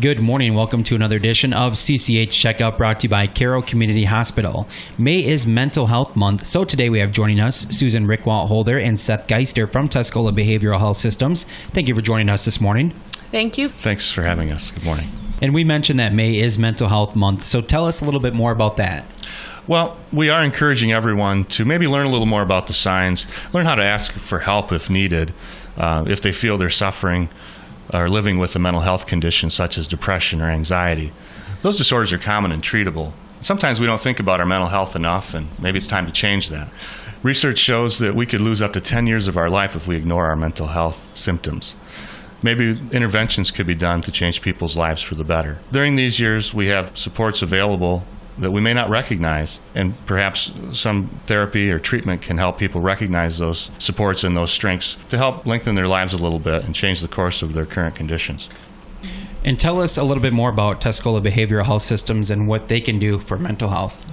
Good morning. Welcome to another edition of CCH Checkup, brought to you by Carroll Community Hospital. May is Mental Health Month, so today we have joining us Susan Rickwalt-Holder and Seth Geister from Tuscola Behavioral Health Systems. Thank you for joining us this morning. Thank you. Thanks for having us. Good morning. And we mentioned that May is Mental Health Month, so tell us a little bit more about that. Well, we are encouraging everyone to maybe learn a little more about the signs, learn how to ask for help if needed, if they feel they're suffering or living with a mental health condition such as depression or anxiety. Those disorders are common and treatable. Sometimes we don't think about our mental health enough, and maybe it's time to change that. Research shows that we could lose up to 10 years of our life if we ignore our mental health symptoms. Maybe interventions could be done to change people's lives for the better. During these years, we have supports available that we may not recognize, and perhaps some therapy or treatment can help people recognize those supports and those strengths to help lengthen their lives a little bit and change the course of their current conditions. And tell us a little bit more about Tuscola Behavioral Health Systems and what they can do for mental health.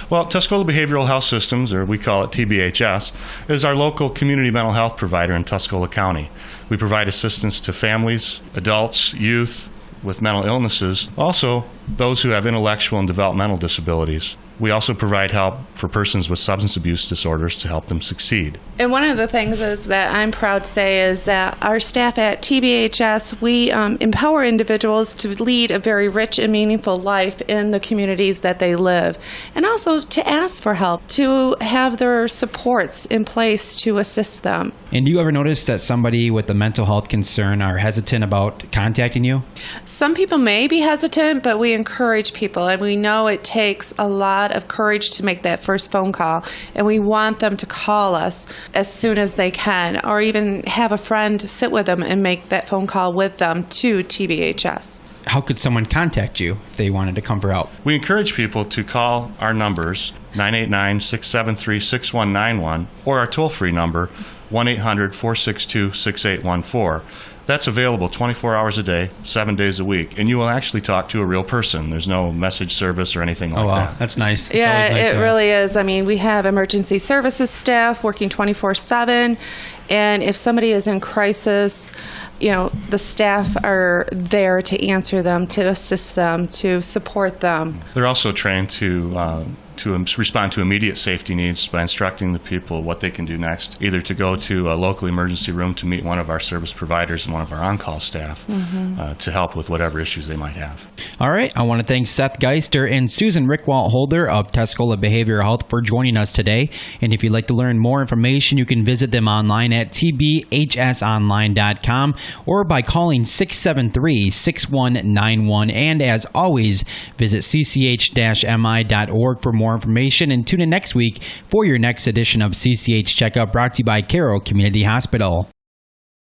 Well, Tuscola Behavioral Health Systems, or we call it TBHS, is our local community mental health provider in Tuscola County. We provide assistance to families, adults, youth with mental illnesses, also those who have intellectual and developmental disabilities. We also provide help for persons with substance abuse disorders to help them succeed. And one of the things is that I'm proud to say is that our staff at TBHS, we empower individuals to lead a very rich and meaningful life in the communities that they live, and also to ask for help, to have their supports in place to assist them. And do you ever notice that somebody with a mental health concern are hesitant about contacting you? Some people may be hesitant, but we encourage people, and we know it takes a lot of courage to make that first phone call, and we want them to call us as soon as they can, or even have a friend sit with them and make that phone call with them to TBHS. How could someone contact you if they wanted to come for help? We encourage people to call our numbers, 989-673-6191, or our toll-free number, 1-800-462-6814. That's available 24 hours a day, 7 days a week, and you will actually talk to a real person. There's no message service or anything like that. That's nice. Yeah, it really is. I mean, we have emergency services staff working 24/7, and if somebody is in crisis, you know, the staff are there to answer them, to assist them, to support them. They're also trained to respond to immediate safety needs by instructing the people what they can do next, either to go to a local emergency room to meet one of our service providers and one of our on-call staff to help with whatever issues they might have. All right. I want to thank Seth Geister and Susan Rickwalt-Holder of Tuscola Behavioral Health for joining us today. And if you'd like to learn more information, you can visit them online at tbhsonline.com or by calling 673-6191. And as always, visit cch-mi.org for more information, and tune in next week for your next edition of CCH Checkup, brought to you by Carroll Community Hospital.